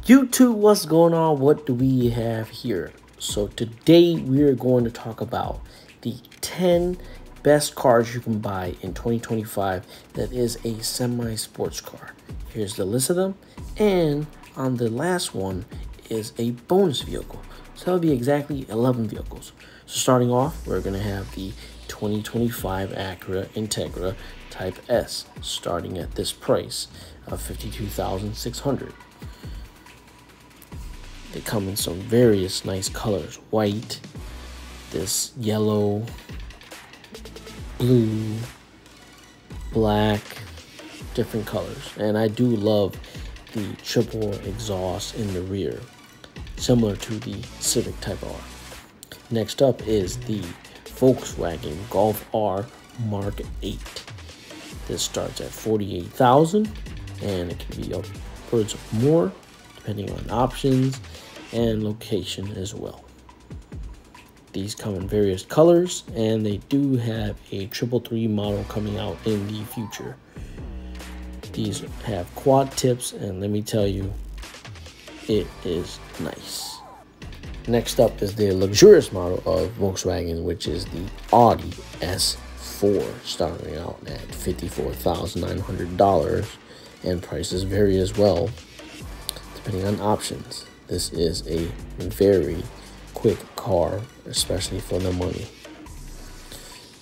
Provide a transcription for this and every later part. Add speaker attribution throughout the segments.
Speaker 1: YouTube, what's going on? What do we have here? So today we are going to talk about the 10 best cars you can buy in 2025 that is a semi-sports car. Here's the list of them, and on the last one is a bonus vehicle. So that'll be exactly 11 vehicles. So starting off, we're going to have the 2025 Acura Integra Type S, starting at this price of $52,600. They come in some various nice colors: white, this yellow, blue, black, different colors. And I do love the triple exhaust in the rear, similar to the Civic Type R. Next up is the Volkswagen Golf R Mark 8. This starts at $48,000, and it can be upwards of more depending on options and location as well. These come in various colors, and they do have a 333 model coming out in the future. These have quad tips, and let me tell you, it is nice. Next up is the luxurious model of Volkswagen, which is the Audi S4, starting out at $54,900, and prices vary as well depending on options. This is a very quick car, especially for the money.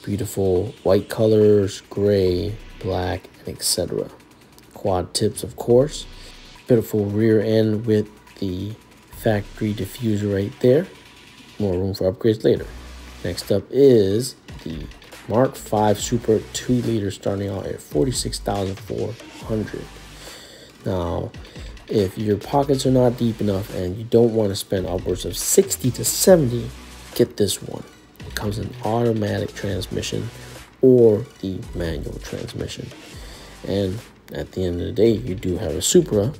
Speaker 1: Beautiful white colors, gray, black, and etc. Quad tips, of course. Beautiful rear end with the factory diffuser right there. More room for upgrades later. Next up is the Mark V Super 2-liter, starting out at $46,400. Now, if your pockets are not deep enough and you don't want to spend upwards of $60 to $70, get this one. It comes in automatic transmission or the manual transmission. And at the end of the day, you do have a Supra.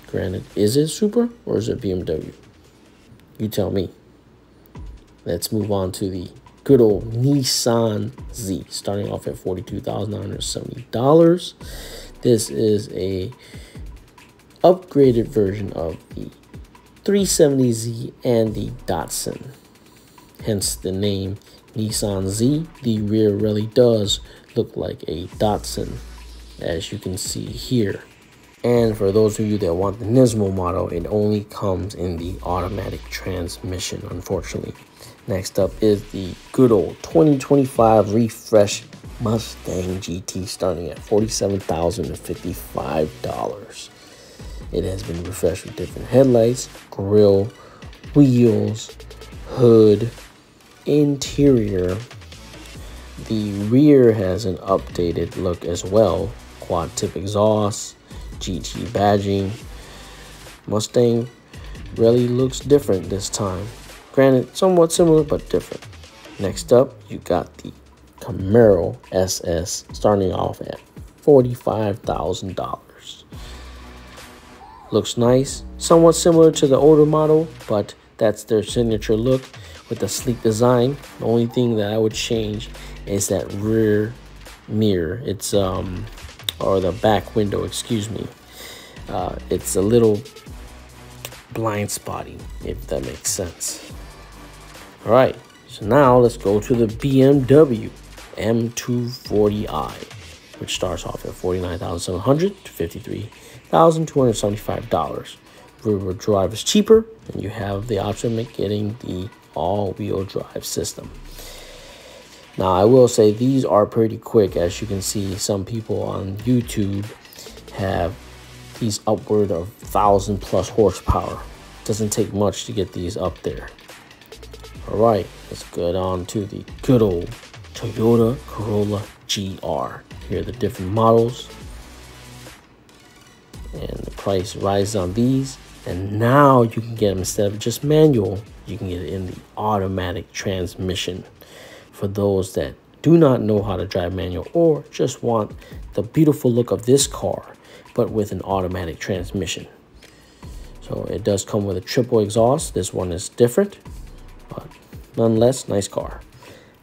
Speaker 1: Granted, is it Supra or is it BMW? You tell me. Let's move on to the good old Nissan Z, starting off at $42,970. This is a upgraded version of the 370Z and the Datsun, hence the name Nissan Z. The rear really does look like a Datsun, as you can see here. And for those of you that want the Nismo model, it only comes in the automatic transmission, unfortunately. Next up is the good old 2025 refresh Mustang GT, starting at $47,055. It has been refreshed with different headlights, grille, wheels, hood, interior. The rear has an updated look as well. Quad tip exhaust, GT badging. Mustang really looks different this time. Granted, somewhat similar, but different. Next up, you got the Camaro SS, starting off at $45,000. Looks nice, somewhat similar to the older model, but that's their signature look with a sleek design. The only thing that I would change is that rear mirror. It's or the back window, excuse me. It's a little blind spotting, if that makes sense. All right, so now let's go to the BMW M240i, which starts off at $49,700 to $53,275. Rear-wheel drive is cheaper, and you have the option of getting the all-wheel drive system. Now, I will say these are pretty quick. As you can see, some people on YouTube have these upward of 1,000+ horsepower. Doesn't take much to get these up there. All right, let's get on to the good old Toyota Corolla GR. Here are the different models, and the price rises on these. And now you can get them, instead of just manual, you can get it in the automatic transmission for those that do not know how to drive manual or just want the beautiful look of this car, but with an automatic transmission. So it does come with a triple exhaust. This one is different, but nonetheless, nice car.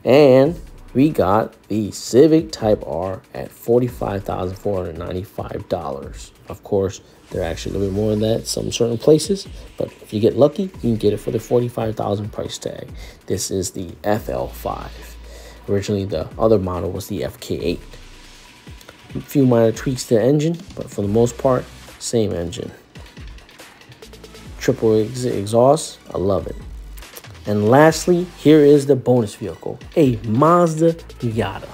Speaker 1: And we got the Civic Type R at $45,495. Of course, they're actually a little bit more than that some certain places, but if you get lucky, you can get it for the $45,000 price tag. This is the FL5. Originally, the other model was the FK8. A few minor tweaks to the engine, but for the most part, same engine. Triple exhaust, I love it. And lastly, here is the bonus vehicle, a Mazda Miata.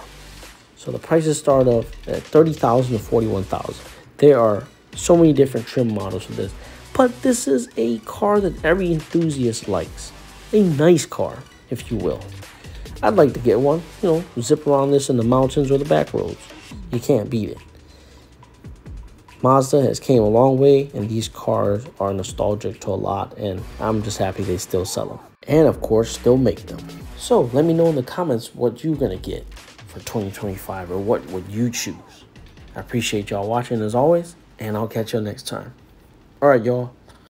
Speaker 1: So the prices start off at $30,000 to $41,000. There are so many different trim models for this, but this is a car that every enthusiast likes. A nice car, if you will. I'd like to get one, you know, zip around this in the mountains or the back roads. You can't beat it. Mazda has came a long way, and these cars are nostalgic to a lot, and I'm just happy they still sell them. And of course, still make them. So let me know in the comments what you're gonna get for 2025, or what would you choose. I appreciate y'all watching as always, and I'll catch y'all next time. All right, y'all.